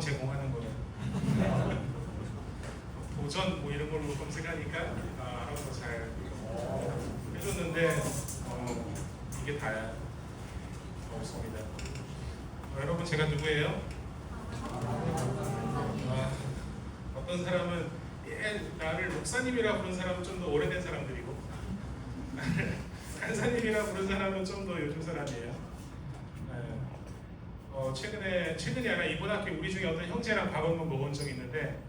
제공하는 거예요. 도전 뭐 이런 걸로 검색하니까 알아서 잘 해줬는데 이게 다야. 없습니다. 여러분 제가 누구예요? 어떤 사람은 나를 목사님이라 부른 사람은 좀 더 오래된 사람들이고 간사님이라 부른 사람은 좀 더 요즘 사람이에요. 최근이 아니라 이번 학기 우리 중에 어떤 형제랑 밥 한번 먹은 적이 있는데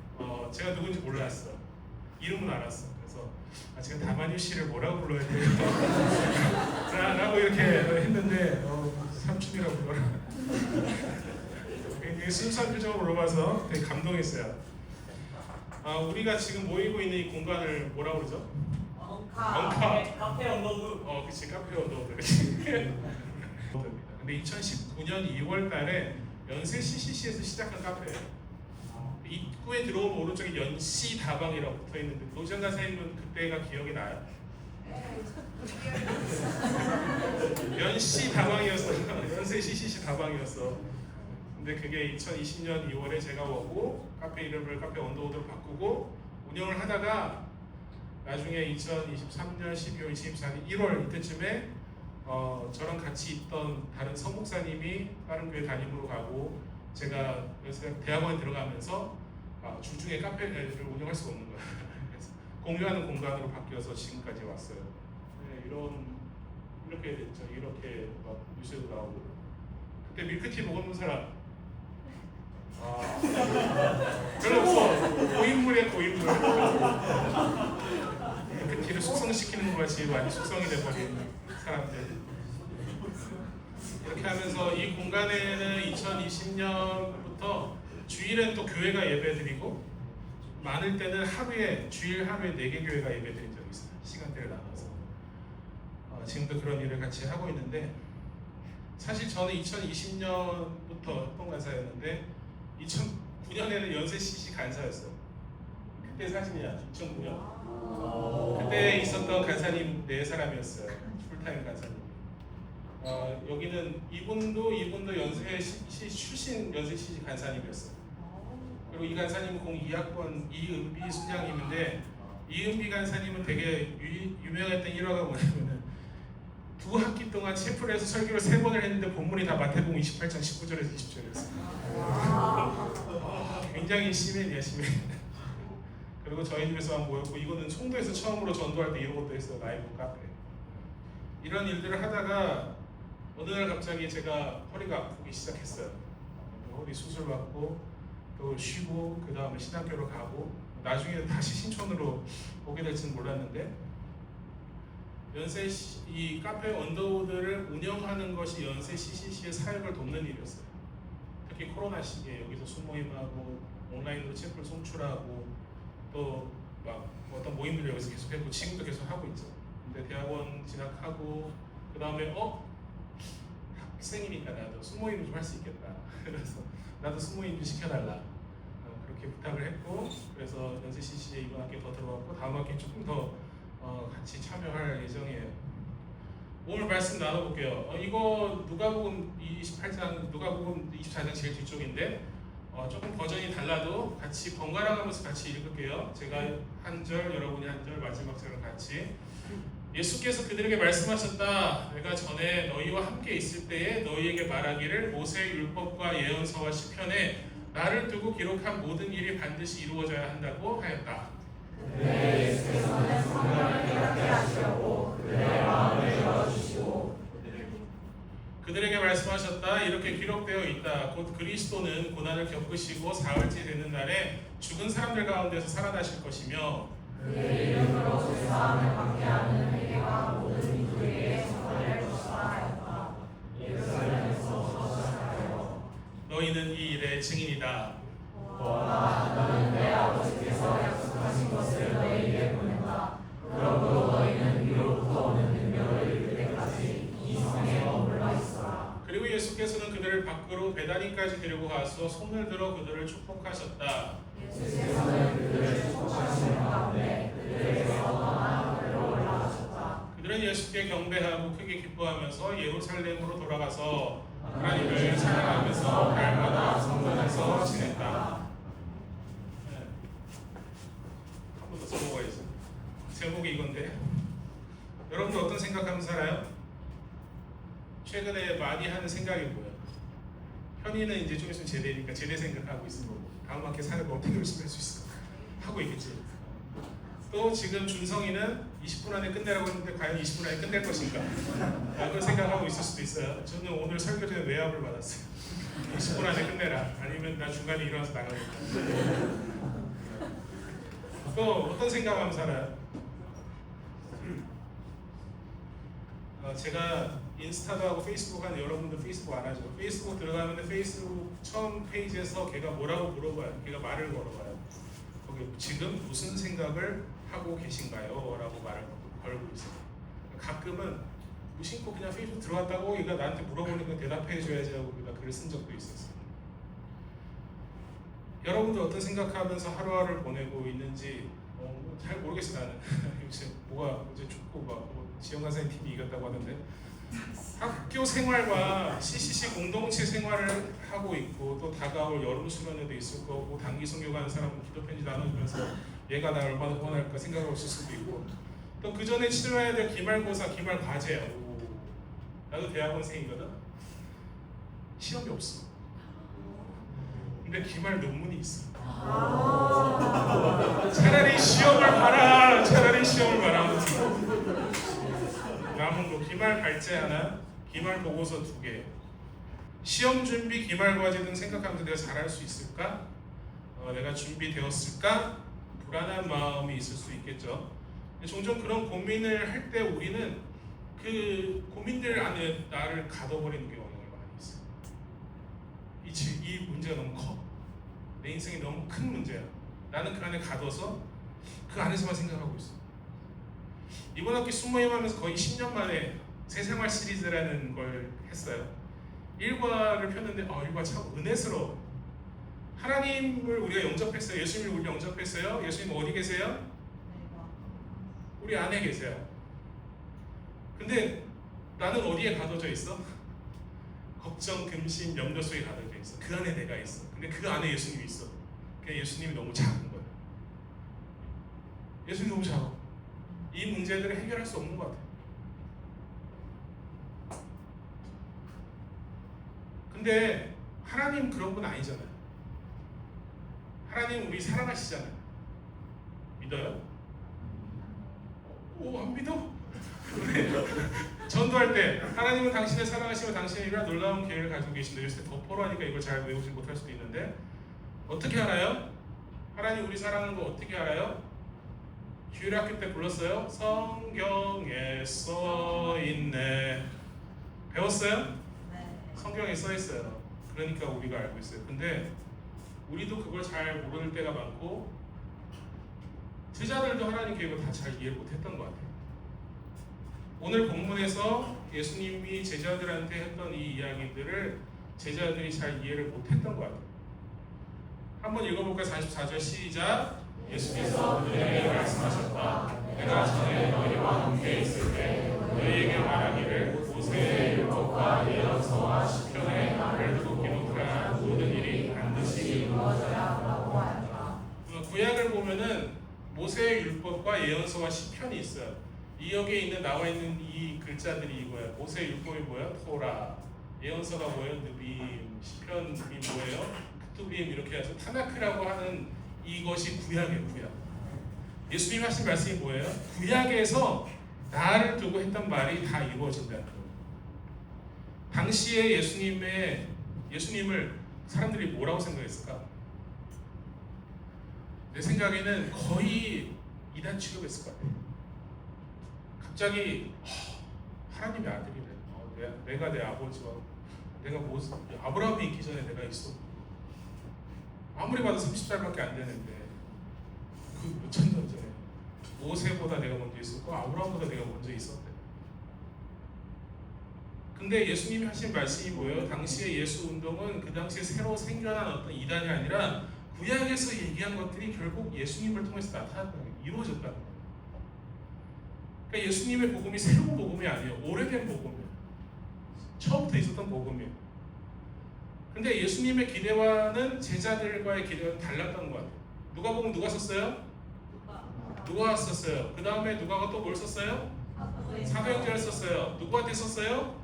제가 누군지 몰랐어. 이름은 알았어. 그래서 제가 다만유 씨를 뭐라고 불러야 돼요? 라고 이렇게 했는데 삼촌이라고 불러라. 굉장히 순수한 표정으로 물어봐서 되게 감동했어요. 우리가 지금 모이고 있는 이 공간을 뭐라고 그러죠? 엉카. 카페 언더우드. 그치, 카페 언더우드. 그치. 근데 2019년 2월 달에 연세 CCC에서 시작한 카페예요. 입구에 들어오면 오른쪽에 연시 다방이라고 붙어 있는데 노지현 간사님은 그때가 기억이 나요? 연시 다방이었어요. 연세 CCC 다방이었어. 근데 그게 2020년 2월에 제가 오고 카페 이름을 카페 언더우드로 바꾸고 운영을 하다가 나중에 2023년 12월, 24년 1월 이때쯤에 저랑 같이 있던 다른 서목사님이 다른 교회 담임으로 가고 제가 대학원에 들어가면서 주중에 카페를 운영할 수가 없는 거예요. 그래서 공유하는 공간으로 바뀌어서 지금까지 왔어요. 네, 이렇게 됐죠. 이렇게 막 뉴스에도 나오고. 그때 밀크티 먹었는 사람. 별로 없어. 고인물이야, 고인물. 밀크티를 숙성시키는 것 같이 많이 숙성이 돼버린 사람들. 이렇게 하면서 이 공간에는 2020년부터 주일엔 또 교회가 예배드리고 많을 때는 주일 하루에 4개 교회가 예배드린 적이 있어요. 시간대를 나눠서. 지금도 그런 일을 같이 하고 있는데 사실 저는 2020년부터 협동간사였는데 2009년에는 연세 CC 간사였어요. 그때 사진이야. 2009년. 그때 있었던 간사님 4사람이었어요. 풀타임 간사님. 여기는 이분도 연세 CC 출신 연세 CC 간사님이었어요. 그리고 이 간사님은 02학번 이은비 순장님인데 이은비 간사님은 되게 유명했던 일화가 뭐냐면은 2학기 동안 채플에서 설교를 3번을 했는데 본문이 다 마태복음 28장 19절에서 20절이었어요. 굉장히 시맨이야, 시맨. 그리고 저희 집에서만 모였고 이거는 송도에서 처음으로 전도할 때 이런 것도 했어요. 라이브 카페. 이런 일들을 하다가 어느 날 갑자기 제가 허리가 아프기 시작했어요. 허리 수술 받고 또 쉬고 그 다음에 신학교로 가고 나중에 다시 신촌으로 오게 될지는 몰랐는데 연세 이 카페 언더우드를 운영하는 것이 연세 CCC의 사역을 돕는 일이었어요. 특히 코로나 시기에 여기서 순모임하고 온라인으로 책을 송출하고 또 막 어떤 모임들 여기서 계속했고 지금도 계속 하고 있죠. 근데 대학원 진학하고 그 다음에 학생이니까 나도 순모임 좀 할 수 있겠다. 그래서 나도 순모임 좀 시켜달라. 그렇게 부탁을 했고 그래서 연세 CC에 이번 학기 더 들어왔고 다음 학기 조금 더 같이 참여할 예정이에요. 오늘 말씀 나눠볼게요. 이거 누가복음 28장, 누가복음 24장 제일 뒤쪽인데 조금 버전이 달라도 같이 번갈아 가면서 같이 읽을게요. 제가 한 절, 여러분이 한 절, 마지막 절을 같이. 예수께서 그들에게 말씀하셨다. 내가 전에 너희와 함께 있을 때에 너희에게 말하기를 모세의 율법과 예언서와 시편에 나를 두고 기록한 모든 일이 반드시 이루어져야 한다고 하였다. 예수께서는 성령을 깨닫게 하시려고 그들의 마음을 열어주시고 그들에게 말씀하셨다. 이렇게 기록되어 있다. 곧 그리스도는 고난을 겪으시고 사흘째 되는 날에 죽은 사람들 가운데서 살아나실 것이며 그의 이름으로 죄사함을 받게 하는 회개가 모든 민족에게 전파될 것이라 하였다. 예루살렘에서 시작하여 너희는 이 일의 증인이다. 보아라 너는 내 아버지께서 약속하신 것을 너희에게 보낸다. 그러므로 너희는 위로부터 오는 능력을 이룰 때까지 이 성에 머물러 있어라. 그리고 예수께서는 그들을 밖으로 베다니까지 데리고 가서 손을 들어 그들을 축복하셨다. 예수께서는 그들을 축복하시는 가운데 그들에게서 떠나 하늘로 올라가셨다. 그들은 예수께 경배하고 크게 기뻐하면서 예루살렘으로 돌아가서 하나님을 찬양하면서 날마다 성전에서 지냈다. 네. 한 번 더 써먹어야지. 제목이 이건데 여러분들 어떤 생각하면서 살아요? 최근에 많이 하는 생각이 뭐예요? 현이는 이제 좀 있으면 제대니까 제대 생각하고 있을 거고 다음 학기 사는 거 어떻게 열심히 할 수 있을까 하고 있겠지. 또 지금 준성이는 20분 안에 끝내라고 했는데 과연 20분 안에 끝낼 것인가? 그걸 생각하고 있을 수도 있어요. 저는 오늘 설교 전에 외압을 받았어요. 20분 안에 끝내라. 아니면 나 중간에 일어나서 나가겠다. 또 어떤 생각하면 살아요? 제가 인스타도 하고 페이스북 하는 여러분들 페이스북 안 하죠. 페이스북 들어가면 페이스북 처음 페이지에서 걔가 뭐라고 물어봐요. 걔가 말을 걸어봐요. 거기 지금 무슨 생각을 하고 계신가요? 라고 말을 걸고 있어요. 가끔은 무심코 그냥 페이스북 들어왔다고 얘가 나한테 물어보니까 대답해줘야지 하고 우리가 글을 쓴 적도 있었어요. 여러분들 어떤 생각하면서 하루하루를 보내고 있는지 잘 모르겠어 나는. 요새 뭐가 어제 축구 막 지영 선생님 팀이 이겼다고 하던데 학교 생활과 CCC 공동체 생활을 하고 있고 또 다가올 여름 수련회도 있을 거고 단기 선교 가는 사람은 기도 편지 나눠주면서 얘가 나 얼마나 후원할까 생각하고 있을 수도 있고 또 그 전에 치러야 될 기말고사, 기말 과제야. 나도 대학원생이거든. 시험이 없어. 근데 기말 논문이 있어. 차라리 시험을 봐라. 차라리 시험을 봐라. 남은 거 기말 발제 하나, 기말 보고서 2개. 시험 준비, 기말 과제 등 생각하면서 내가 잘할 수 있을까? 내가 준비되었을까? 불안한 마음이 있을 수 있겠죠. 종종 그런 고민을 할 때 우리는 그 고민들 안에 나를 가둬버리는 경우가 많이 있어요. 이 문제가 너무 커. 내 인생이 너무 큰 문제야. 나는 그 안에 가둬서 그 안에서만 생각하고 있어. 이번 학기 순모임 하면서 거의 10년 만에 새생활 시리즈라는 걸 했어요. 1과를 폈는데 1과 참 은혜스러워. 하나님을 우리가 영접했어요. 예수님을 우리 영접했어요. 예수님 어디 계세요? 우리 안에 계세요. 근데 나는 어디에 가둬져 있어? 걱정, 근심, 염려 속에 가둬져 있어. 그 안에 내가 있어. 근데 그 안에 예수님이 있어. 그냥 예수님이 너무 작은 거야. 예수님이 너무 작아. 이 문제들을 해결할 수 없는 것 같아. 근데 하나님 그런 분 아니잖아요. 하나님 우리 사랑하시잖아요. 믿어요? 안 믿어? 전도할 때 하나님은 당신을 사랑하시며 당신의 일이라 놀라운 계획을 가지고 계신데 요새 덮어로 하니까 이걸 잘 외우지 못할 수도 있는데 어떻게 알아요? 하나님 우리 사랑하는 거 어떻게 알아요? 주일학교 때 불렀어요? 성경에 써있네. 배웠어요? 네. 성경에 써있어요. 그러니까 우리가 알고 있어요. 근데 우리도 그걸 잘 모르는 때가 많고 제자들도 하나님 계획을 다 잘 이해 못했던 것 같아요. 오늘 본문에서 예수님이 제자들한테 했던 이 이야기들을 제자들이 잘 이해를 못했던 것 같아요. 한번 읽어볼까요? 44절 시작. 예수께서 너희에게 말씀하셨다. 내가 전에 너희와 함께 있을 때 너희에게 말하기를 모세의 율법과 예언서와 시편에 나를 두고 기록한 모든 일이 반드시 이루어져야 한다고 하였다. 구약을 보면은 모세의 율법과 예언서와 시편이 있어요. 이 여기에 있는 나와 있는 이 글자들이 이거예요. 모세의 율법이 뭐예요? 토라. 예언서가 뭐예요? 느빔. 시편이 뭐예요? 크투빔. 이렇게 해서 타나크라고 하는 이것이 구약이에요. 구약. 예수님이 하신 말씀이 뭐예요? 구약에서 나를 두고 했던 말이 다 이루어진다는 거예요. 당시에 예수님을 사람들이 뭐라고 생각했을까? 내 생각에는 거의 이단 취급했을 것 같아요. 갑자기 하나님의 아들이래. 내가 내 아버지와 내가 아브라함이 있기 전에 내가 있어. 아무리 봐도 30살밖에 안 되는데 그 몇천 년 전에 모세보다 내가 먼저 있었고 아브라함보다 내가 먼저 있었대. 근데 예수님이 하신 말씀이 뭐예요? 당시의 예수 운동은 그 당시에 새로 생겨난 어떤 이단이 아니라 구약에서 얘기한 것들이 결국 예수님을 통해서 나타났다는 거예요. 이루어졌다는 거예요. 그러니까 예수님의 복음이 새로운 복음이 아니에요. 오래된 복음이에요. 처음부터 있었던 복음이에요. 근데 예수님의 기대와는 제자들과의 기대와는 달랐던 것 같아요. 누가복음 누가 썼어요? 누가 썼어요? 그 다음에 누가가 또 뭘 썼어요? 사도행전을 썼어요. 누구한테 썼어요?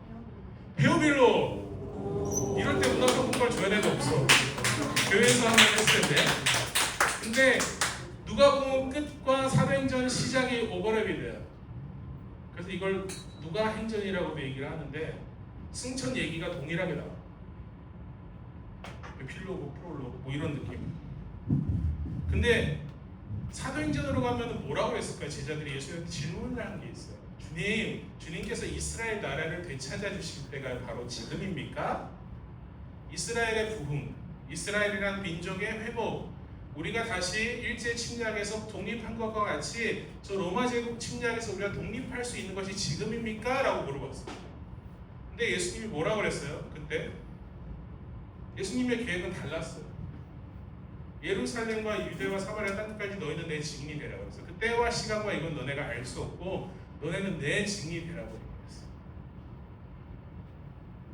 데오빌로. 이럴 때 문학과 공부를 줘야 되는 거 없어. 교회에서 한번 했을 텐데. 근데 누가복음 끝과 사도행전 시작이 오버랩이 돼요. 그래서 이걸 누가행전이라고도 얘기를 하는데 승천 얘기가 동일하게 나와. 필로고, 프롤로고 뭐 이런 느낌. 근데 사도행전으로 가면 뭐라고 했을까요? 제자들이 예수님한테 질문을 한 게 있어요. 주님께서 이스라엘 나라를 되찾아 주실 때가 바로 지금입니까? 이스라엘의 부흥, 이스라엘이라는 민족의 회복, 우리가 다시 일제 침략에서 독립한 것과 같이 저 로마 제국 침략에서 우리가 독립할 수 있는 것이 지금입니까? 라고 물어봤어요. 근데 예수님이 뭐라고 그랬어요? 그때 예수님의 계획은 달랐어요. 예루살렘과 유대와 사마리아 땅까지 너희는 내 증인이 되라고 했어요. 그 때와 시간과 이건 너네가 알 수 없고 너네는 내 증인이 되라고 했어요.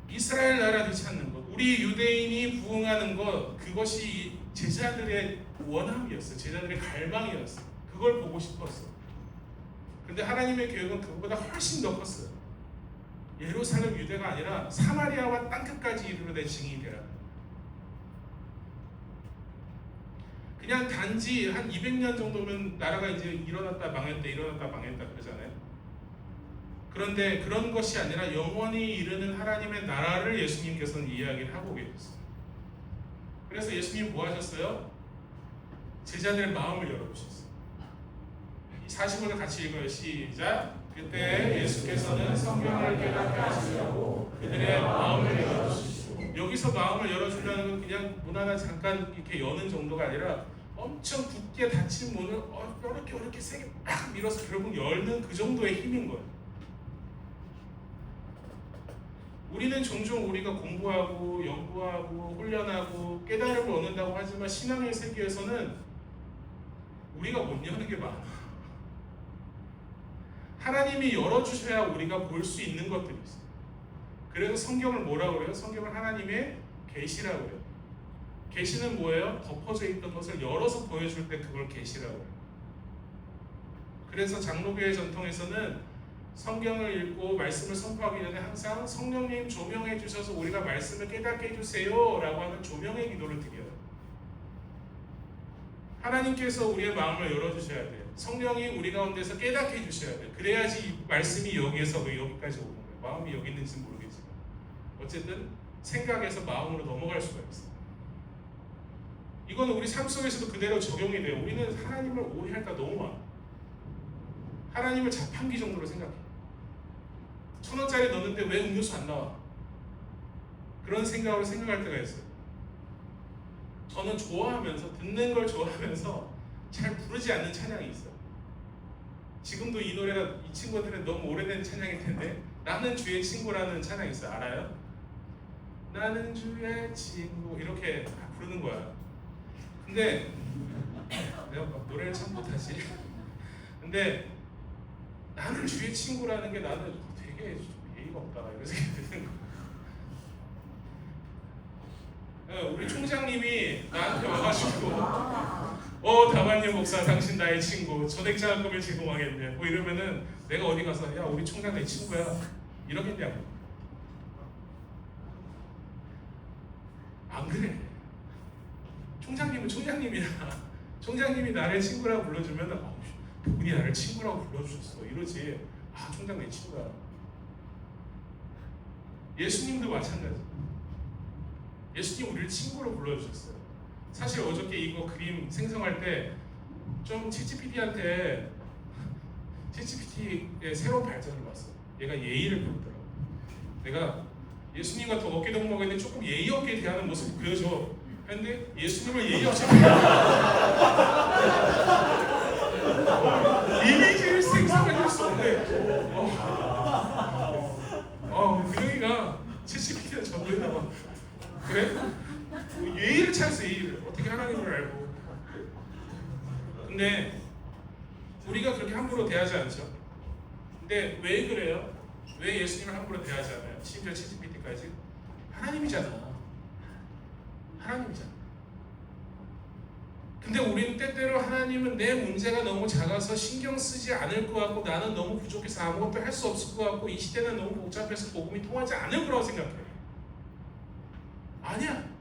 이스라엘 나라를 찾는 것, 우리 유대인이 부흥하는 것, 그것이 제자들의 원함이었어요. 제자들의 갈망이었어요. 그걸 보고 싶었어요. 근데 하나님의 계획은 그것보다 훨씬 더 컸어요. 예루살렘 유대가 아니라 사마리아와 땅끝까지 이르러 내 증인이 되라. 그냥 단지 한 200년 정도면 나라가 이제 일어났다 망했다 일어났다 망했다 그러잖아요. 그런데 그런 것이 아니라 영원히 이르는 하나님의 나라를 예수님께서는 이야기를 하고 계셨어요. 그래서 예수님 뭐 하셨어요? 제자들의 마음을 열어주셨어요. 이 40절을 같이 읽어요. 시작. 그때 예수께서는 성경을 깨닫게 하시려고 그들의 마음을 열어주시고, 여기서 마음을 열어주려는 건 그냥 문 하나 잠깐 이렇게 여는 정도가 아니라 엄청 굳게 닫힌 문을 이렇게 세게 막 밀어서 결국 열는 그 정도의 힘인 거예요. 우리는 종종 우리가 공부하고 연구하고 훈련하고 깨달음을 얻는다고 하지만 신앙의 세계에서는 우리가 못 여는 게 많아. 하나님이 열어주셔야 우리가 볼 수 있는 것들이 있어요. 그래서 성경을 뭐라고 그래요? 성경을 하나님의 계시라고 그래요. 계시는 뭐예요? 덮어져 있던 것을 열어서 보여줄 때 그걸 계시라고 해요. 그래서 장로교회 전통에서는 성경을 읽고 말씀을 선포하기 전에 항상 성령님 조명해 주셔서 우리가 말씀을 깨닫게 해주세요 라고 하는 조명의 기도를 드려요. 하나님께서 우리의 마음을 열어주셔야 돼요. 성령이 우리 가운데서 깨닫게 해주셔야 돼요. 그래야지 이 말씀이 여기에서 여기까지 오는 거예요. 마음이 여기 있는지는 모르겠지만 어쨌든 생각에서 마음으로 넘어갈 수가 있어요. 이거는 우리 삶 속에서도 그대로 적용이 돼요. 우리는 하나님을 오해할까 너무 많아. 하나님을 자판기 정도로 생각해. 1,000원짜리 넣는데 왜 음료수 안 나와? 그런 생각으로 생각할 때가 있어요. 저는 좋아하면서 듣는 걸 좋아하면서 잘 부르지 않는 찬양이 있어요. 지금도 이 노래가 이 친구들은 너무 오래된 찬양일 텐데 나는 주의 친구라는 찬양이 있어요. 알아요? 나는 주의 친구 이렇게 부르는 거야. 근데 내가 막 노래를 참 못하지. 근데 나는 주의 친구라는 게 나는 되게 예의가 없다 이런 생각이 드는 거야. 우리 총장님이 나한테 와가지고 다만님 목사 당신 나의 친구 전액장학금을 제공하겠네 뭐 이러면은 내가 어디 가서 야 우리 총장 내 친구야 이러겠냐고. 안 그래. 총장님은 총장님이야. 총장님이 나를 친구라고 불러주면 그분이 나를 친구라고 불러주셨어 이러지. 아 총장 내 친구야. 예수님도 마찬가지. 예수님 우리를 친구로 불러주셨어요. 사실 어저께 이거 그림 생성할 때 좀 챗GPT한테 챗GPT의 새로운 발전을 봤어. 얘가 예의를 배우더라고. 내가 예수님과 더 어깨 동무하겠는데 조금 예의 없게 대하는 모습을 보여줘. 근데 예수님을 예의 없이 이미지를 생성할 수 없네. 그영이가 챗GPT가 전도했나 봐. 그래? 예의를 찾았어. 예의를 어떻게 하나님을 알고. 근데 우리가 그렇게 함부로 대하지 않죠. 근데 왜 그래요? 왜 예수님을 함부로 대하지 않아요? 심지어 챗GPT까지 하나님이잖아. 하나님이잖아. 근데 우리는 때때로 하나님은 내 문제가 너무 작아서 신경 쓰지 않을 것 같고 나는 너무 부족해서 아무것도 할 수 없을 것 같고 이 시대는 너무 복잡해서 복음이 통하지 않을 거라고 생각해. 아니야.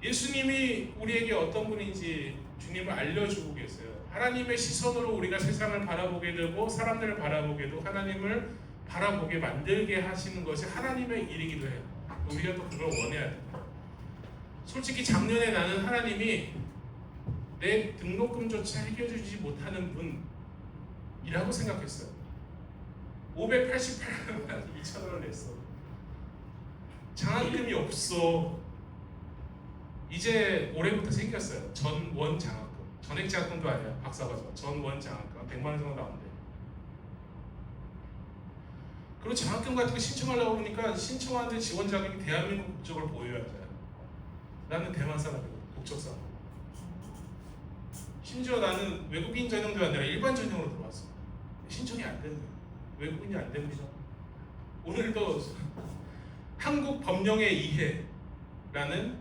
예수님이 우리에게 어떤 분인지 주님을 알려주고 계세요. 하나님의 시선으로 우리가 세상을 바라보게 되고 사람들을 바라보게도 하나님을 바라보게 만들게 하시는 것이 하나님의 일이기도 해요. 우리가 또 그걸 원해야 돼요. 솔직히 작년에 나는 하나님이 내 등록금조차 해결해주지 못하는 분이라고 생각했어요. 588만 2,000원을 냈어. 장학금이 없어. 이제 올해부터 생겼어요. 전원 장학금. 전액 장학금도 아니야. 박사과정. 전원 장학금. 100만 원 정도 나온대. 그리고 장학금 같은 거 신청하려고 그러니까 신청하는데 지원 자격이 대한민국 국적을 보여야 돼. 나는 대만 사람이고 국적상. 심지어 나는 외국인 전형도 아니라 일반 전형으로 들어왔어. 신청이 안 되는 거야. 외국인이 안 됩니다. 오늘도 한국 법령의 이해라는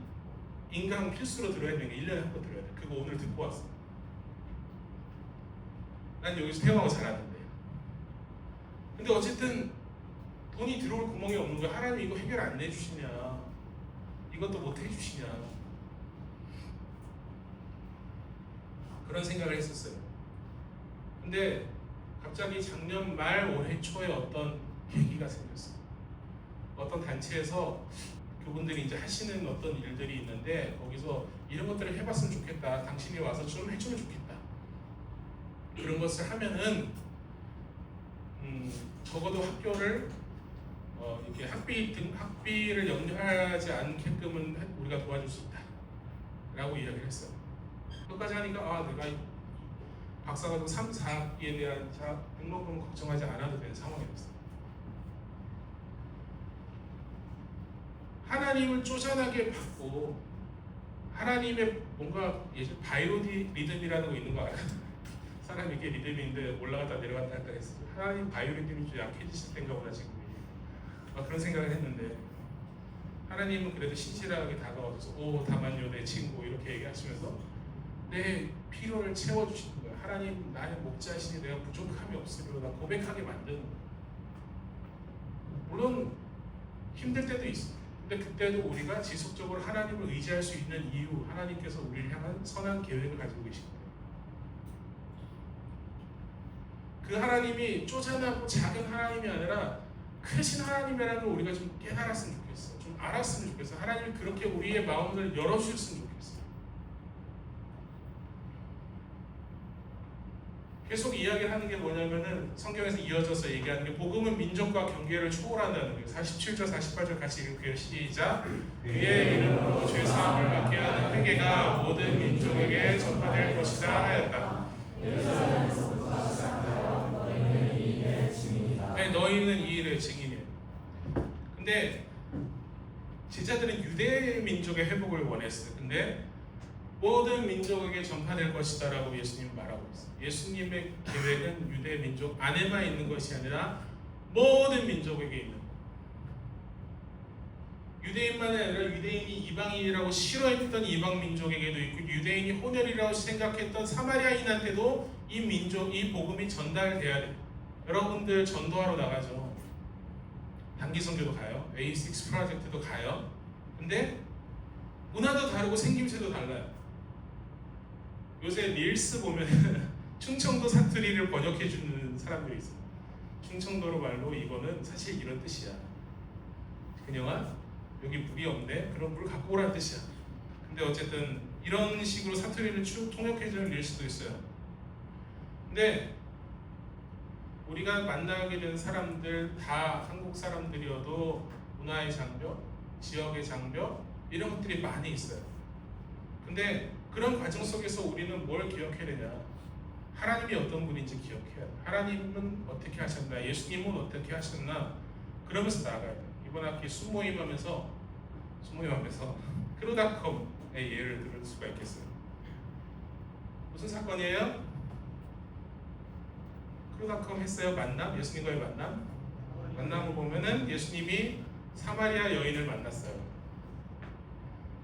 인강 필수로 들어야 되는 게 1년에 한 번 들어야 돼. 그거 오늘 듣고 왔어. 난 여기서 태어나고 자랐는데. 근데 어쨌든 돈이 들어올 구멍이 없는 거야. 하나님 이거 해결 안 해주시냐. 이것도 못 해주시냐. 그런 생각을 했었어요. 근데 갑자기 작년 말 올해 초에 어떤 계기가 생겼어요. 어떤 단체에서 그분들이 이제 하시는 어떤 일들이 있는데 거기서 이런 것들을 해봤으면 좋겠다. 당신이 와서 좀 해주면 좋겠다. 그런 것을 하면은 적어도 학교를 이렇게 학비를 연결하지 않게끔은 우리가 도와줄 수 있다라고 이야기를 했어요. 끝까지 하니까 내가 박사과정 3, 4학기에 대한 등록금은 걱정하지 않아도 되는 상황이었어요. 하나님을 쪼잔하게 받고 하나님의 뭔가 예전 바이오리듬이라는 거 있는 거 알아요? 사람이 이게 리듬인데 올라갔다 내려갔다 할까 했어요. 하나님 바이오리듬이 좀 약해지실 때인가 보다 지금. 그런 생각을 했는데 하나님은 그래도 신실하게 다가와서 오 다만요 내 친구 이렇게 얘기하시면서 내 필요를 채워주시는 거예요. 하나님 나의 목자이시니 내가 부족함이 없으리로다 고백하게 만드는 거예요. 물론 힘들 때도 있어요. 근데 그때도 우리가 지속적으로 하나님을 의지할 수 있는 이유, 하나님께서 우리를 향한 선한 계획을 가지고 계십니다. 그 하나님이 쪼잔하고 작은 하나님이 아니라 크신 하나님이라는 걸 우리가 좀 깨달았으면 좋겠어. 좀 알았으면 좋겠어. 하나님이 그렇게 우리의 마음을 열어주셨으면 좋겠어. 계속 이야기를 하는 게 뭐냐면은 성경에서 이어져서 얘기하는 게 복음은 민족과 경계를 초월한다는 거예요. 47절 48절 같이 읽을게요. 시작. 그의 이름으로 죄사함을 받게 하는 회개가 모든 민족에게 전파될 것이다 하였다. 네, 너희는 이 일의 증인이에요. 근데 제자들은 유대 민족의 회복을 원했어요. 근데 모든 민족에게 전파될 것이다 라고 예수님은 말하고 있어요. 예수님의 계획은 유대 민족 안에만 있는 것이 아니라 모든 민족에게 있는 거예요. 유대인만이 아니라 유대인이 이방인이라고 싫어했던 이방 민족에게도 있고 유대인이 혼혈이라고 생각했던 사마리아인한테도 이 민족, 이 복음이 전달돼야 돼요. 여러분들 전도하러 나가죠. 단기 선교도 가요. A6 프로젝트도 가요. 근데 문화도 다르고 생김새도 달라요. 요새 릴스 보면 충청도 사투리를 번역해주는 사람들이 있어요. 충청도로 말로 이거는 사실 이런 뜻이야. 그녀가 여기 물이 없네? 그럼 물 갖고 오라는 뜻이야. 근데 어쨌든 이런 식으로 사투리를 쭉 통역해주는 릴스도 있어요. 근데 우리가 만나게 된 사람들 다 한국 사람들이어도 문화의 장벽, 지역의 장벽 이런 것들이 많이 있어요. 근데 그런 과정 속에서 우리는 뭘 기억해야 되냐? 하나님이 어떤 분인지 기억해야 돼. 하나님은 어떻게 하셨나? 예수님은 어떻게 하셨나? 그러면서 나아가야 돼. 이번 학기 수모임하면서 크루닷컴의 예를 들을 수가 있겠어요. 무슨 사건이에요? 크루닷컴 했어요. 만남? 예수님과의 만남? 만남을 보면은 예수님이 사마리아 여인을 만났어요.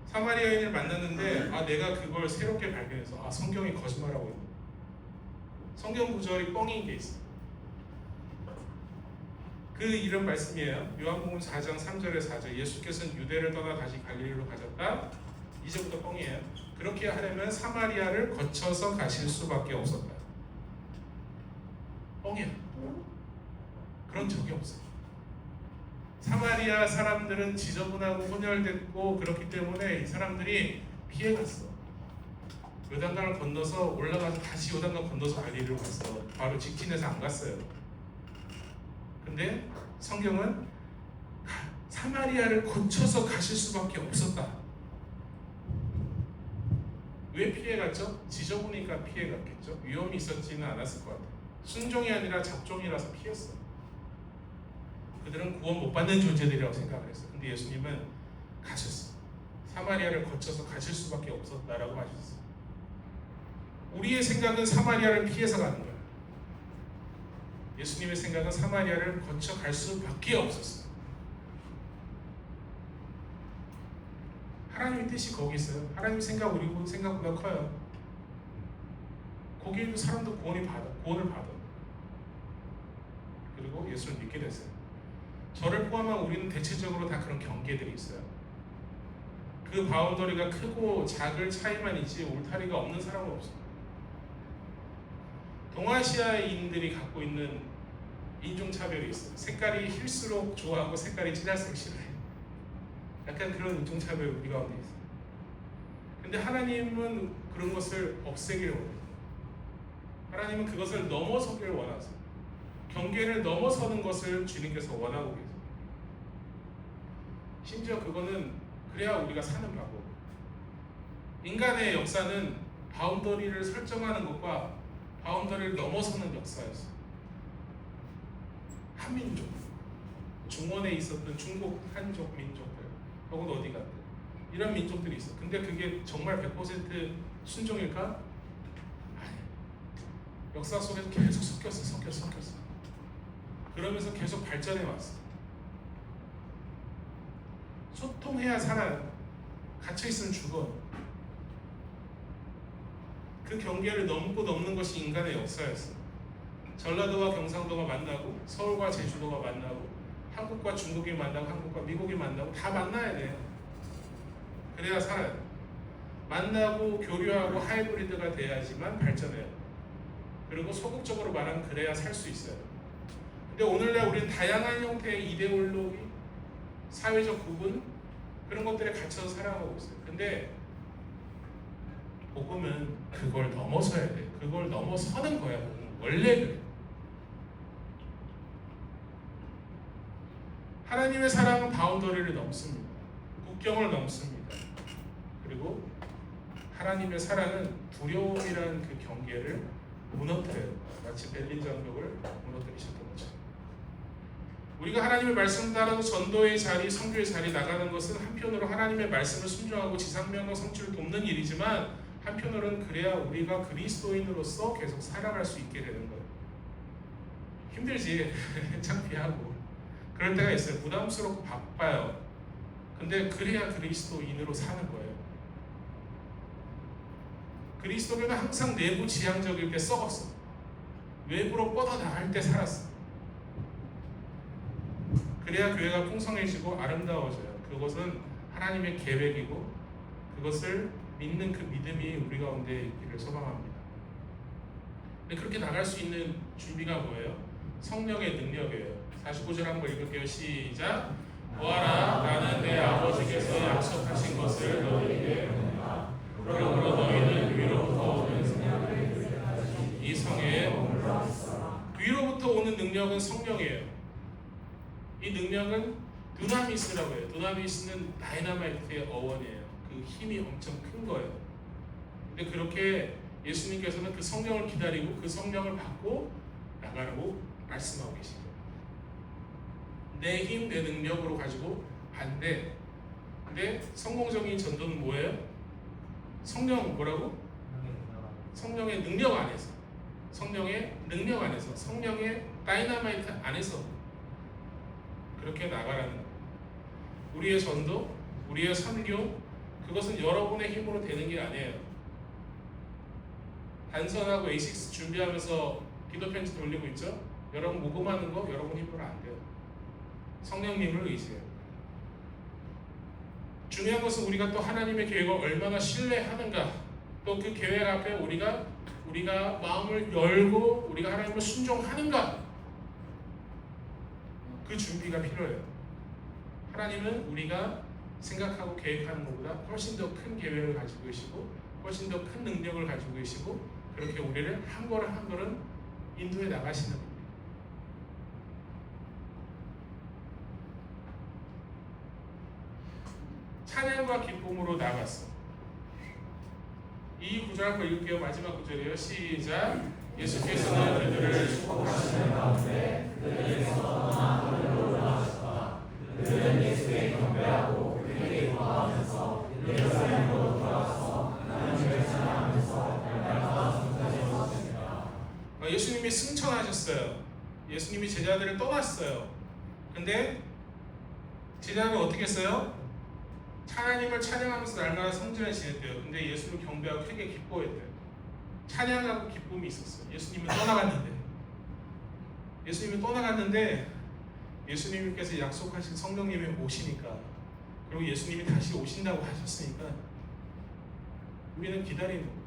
사마리아인을 만났는데 내가 그걸 새롭게 발견해서 성경이 거짓말하고 있는, 성경 구절이 뻥인 게 있어. 그 이런 말씀이에요. 요한복음 4장 3절에 4절. 예수께서는 유대를 떠나 다시 갈릴리로 가셨다. 이제부터 뻥이에요. 그렇게 하려면 사마리아를 거쳐서 가실 수밖에 없었다. 뻥이야. 그런 적이 없어. 사마리아 사람들은 지저분하고 혼혈됐고 그렇기 때문에 이 사람들이 피해갔어. 요단강을 건너서 올라가서 다시 요단강 건너서 갈릴리로 갔어. 바로 직진해서 안 갔어요. 근데 성경은 사마리아를 거쳐서 가실 수밖에 없었다. 왜 피해갔죠? 지저분이니까 피해갔겠죠. 위험이 있었지는 않았을 것 같아요. 순종이 아니라 잡종이라서 피했어. 그들은 구원 못 받는 존재들이라고 생각을 했어. 근데 예수님은 가셨어. 사마리아를 거쳐서 가실 수밖에 없었다라고 하셨어. 우리의 생각은 사마리아를 피해서 가는 거야. 예수님의 생각은 사마리아를 거쳐 갈 수밖에 없었어. 하나님의 뜻이 거기 있어요. 하나님 생각 우리 생각보다 커요. 거기에도 사람도 구원을 받아. 그리고 예수를 믿게 됐어요. 저를 포함한 우리는 대체적으로 다 그런 경계들이 있어요. 그 바운더리가 크고 작을 차이만 있지 울타리가 없는 사람은 없어요. 동아시아인들이 갖고 있는 인종차별이 있어요. 색깔이 힐수록 좋아하고 색깔이 진할색 싫어해. 약간 그런 인종차별이 우리 가운데 있어요. 근데 하나님은 그런 것을 없애기를 원해요. 하나님은 그것을 넘어서기를 원하세요. 경계를 넘어서는 것을 주님께서 원하고 계세요. 심지어 그거는 그래야 우리가 사는 방법. 인간의 역사는 바운더리를 설정하는 것과 바운더리를 넘어서는 역사였어요. 한민족, 중원에 있었던 중국 한족 민족들 혹은 어디 갔든 이런 민족들이 있어. 근데 그게 정말 100% 순종일까? 아니야. 역사 속에서 계속 섞였어. 그러면서 계속 발전해 왔어. 소통해야 살아요. 갇혀있으면 죽어. 그 경계를 넘고 넘는 것이 인간의 역사였어. 전라도와 경상도가 만나고 서울과 제주도가 만나고 한국과 중국이 만나고 한국과 미국이 만나고 다 만나야 돼요. 그래야 살아요. 만나고 교류하고 하이브리드가 돼야지만 발전해요. 그리고 소극적으로 말하면 그래야 살 수 있어요. 근데 오늘날 우리는 다양한 형태의 이데올로기, 사회적 구분 그런 것들에 갇혀서 살아가고 있어요. 근데 복음은 그걸 넘어서야 돼. 그걸 넘어서는 거야. 원래 그래. 하나님의 사랑은 바운더리를 넘습니다. 국경을 넘습니다. 그리고 하나님의 사랑은 두려움이라는 그 경계를 무너뜨려요. 마치 베를린 장벽을 무너뜨리셨던 거죠. 우리가 하나님의 말씀을 따라서 전도의 자리, 선교의 자리 나가는 것은 한편으로 하나님의 말씀을 순종하고 지상명령 성취를 돕는 일이지만 한편으로는 그래야 우리가 그리스도인으로서 계속 살아갈 수 있게 되는 거예요. 힘들지. 창피하고 그럴 때가 있어요. 부담스럽고 바빠요. 근데 그래야 그리스도인으로 사는 거예요. 그리스도교는 항상 내부 지향적일 때 썩었어. 외부로 뻗어나갈 때 살았어. 그래야 교회가 풍성해지고 아름다워져요. 그것은 하나님의 계획이고 그것을 믿는 그 믿음이 우리 가운데 있기를 소망합니다. 근데 그렇게 나갈 수 있는 준비가 뭐예요? 성령의 능력이에요. 49절 한번 읽을게요. 시작. 보아라, 나는 내 아버지께서 약속하신 것을 너희에게 보낸다. 그러므로 너희는 위로부터 오는 이 성에 머물러 있어라. 위로부터 오는 능력은 성령이에요. 이 능력은 두나미스라고 해요. 두나미스는 다이너마이트의 어원이에요. 그 힘이 엄청 큰 거예요. 근데 그렇게 예수님께서는 그 성령을 기다리고 그 성령을 받고 나가라고 말씀하고 계신 거예요. 내 힘, 내 능력으로 가지고 안 돼. 근데 성공적인 전도는 뭐예요? 성령 뭐라고? 성령의 능력 안에서. 성령의 능력 안에서. 성령의 다이너마이트 안에서 그렇게 나가라는 거예요. 우리의 전도, 우리의 선교, 그것은 여러분의 힘으로 되는 게 아니에요. 단선하고 A6 준비하면서 기도 편지 돌리고 있죠? 여러분 모금하는 거 여러분 힘으로 안 돼요. 성령님을 의지해요. 중요한 것은 우리가 또 하나님의 계획을 얼마나 신뢰하는가, 또 그 계획 앞에 우리가 마음을 열고 우리가 하나님을 순종하는가, 그 준비가 필요해요. 하나님은 우리가 생각하고 계획하는 것보다 훨씬 더 큰 계획을 가지고 계시고 훨씬 더 큰 능력을 가지고 계시고 그렇게 우리를 한 걸음 한 걸음 인도해 나가시는 겁니다. 찬양과 기쁨으로 나갔어. 이 구절 한번 읽을게요. 마지막 구절이에요. 시작. 예수께서는 그들을 축복하시는 가운데 그들에게서 떠나 하늘로 올라가셨다. 그들은 예수에 경배하고 그에게 기뻐하면서 예루살렘으로 돌아가서 하나님을 찬양하면서 날마다颂讚하셨습니다. 예수님이 승천하셨어요. 예수님이 제자들을 떠났어요. 근데 제자들은 어떻게 했어요? 하나님을 찬양하면서 날마다 성전에 지냈대요. 근데 예수를 경배하고 크게 기뻐했대요. 찬양하고 기쁨이 있었어요. 예수님은 떠나갔는데 예수님께서 약속하신 성령님이 오시니까, 그리고 예수님이 다시 오신다고 하셨으니까 우리는 기다리는 거예요.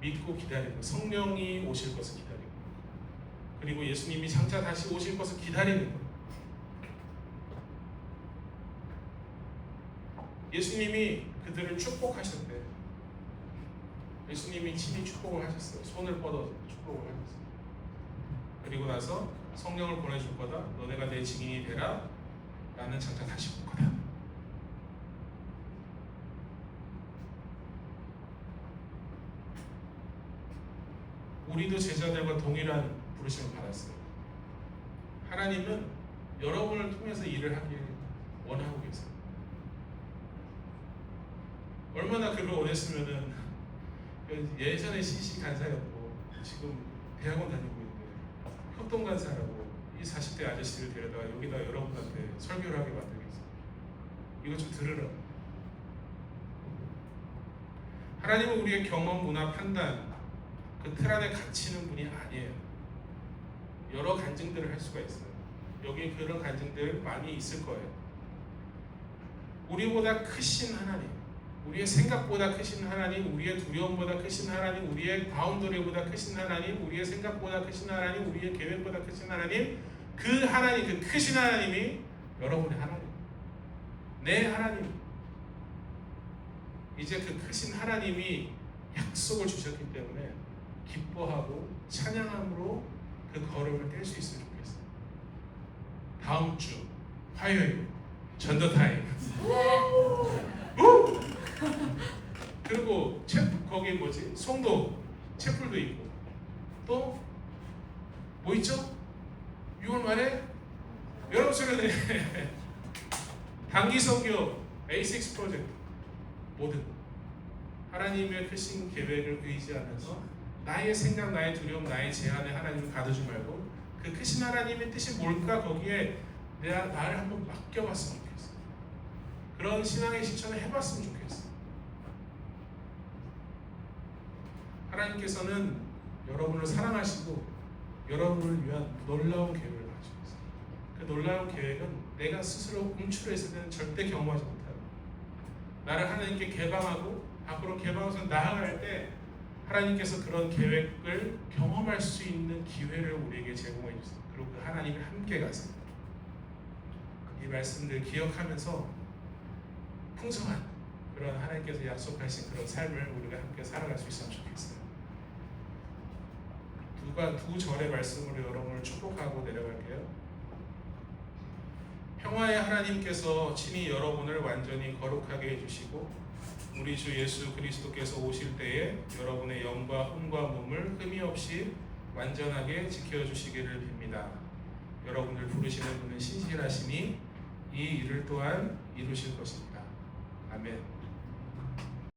믿고 기다리는 거예요. 성령이 오실 것을 기다리는 거예요. 그리고 예수님이 장차 다시 오실 것을 기다리는 거예요. 예수님이 그들을 축복하셨대. 예수님이 친히 축복을 하셨어요. 손을 뻗어 축복을 하셨어요. 그리고 나서 성령을 보내줄 거다. 너네가 내 증인이 되라. 나는 장차 다시 올 거다. 우리도 제자들과 동일한 부르심을 받았어요. 하나님은 여러분을 통해서 일을 하길 원하고 계세요. 얼마나 그걸 원했으면은 예전에 CC 간사였고 지금 대학원 다니고 있는데 협동 간사라고 이 40대 아저씨를 데려다가 여기다 여러분한테 설교를 하게 만들겠어요. 이거 좀 들으라. 하나님은 우리의 경험, 문화, 판단 그 틀 안에 갇히는 분이 아니에요. 여러 간증들을 할 수가 있어요. 여기 그런 간증들 많이 있을 거예요. 우리보다 크신 하나님, 우리의 생각보다 크신 하나님, 우리의 두려움보다 크신 하나님, 우리의 바운더리보다 크신 하나님, 우리의 생각보다 크신 하나님, 우리의 계획보다 크신 하나님, 그 하나님, 그 크신 하나님이 여러분의 하나님, 내 하나님. 이제 그 크신 하나님이 약속을 주셨기 때문에 기뻐하고 찬양함으로 그 걸음을 뗄 수 있으면 좋겠어요. 다음 주 화요일 전도 타임. 그리고 거기 뭐지? 송도 채플도 있고 또 뭐 있죠? 6월 말에 여러분 최근에 단기 선교 A6 프로젝트 모든 하나님의 크신 계획을 의지하면서 나의 생각, 나의 두려움, 나의 제한에 하나님을 가두지 말고 그 크신 하나님의 뜻이 뭘까 거기에 나를 한번 맡겨봤으면 좋겠어. 그런 신앙의 실천을 해봤으면 좋겠어. 하나님께서는 여러분을 사랑하시고 여러분을 위한 놀라운 계획을 가지고 있어요. 그 놀라운 계획은 내가 스스로 움츠러있을 때는 절대 경험하지 못해요. 나를 하나님께 개방하고 밖으로 개방해서 나아갈 때 하나님께서 그런 계획을 경험할 수 있는 기회를 우리에게 제공해 주세요. 그리고 그 하나님이 함께 가세요. 이 말씀들 기억하면서 풍성한 그런 하나님께서 약속하신 그런 삶을 우리가 함께 살아갈 수 있으면 좋겠어요. 두 절의 말씀으로 여러분을 축복하고 내려갈게요. 평화의 하나님께서 친히 여러분을 완전히 거룩하게 해주시고 우리 주 예수 그리스도께서 오실 때에 여러분의 영과 혼과 몸을 흠이 없이 완전하게 지켜주시기를 빕니다. 여러분을 부르시는 분은 신실하시니 이 일을 또한 이루실 것입니다. 아멘.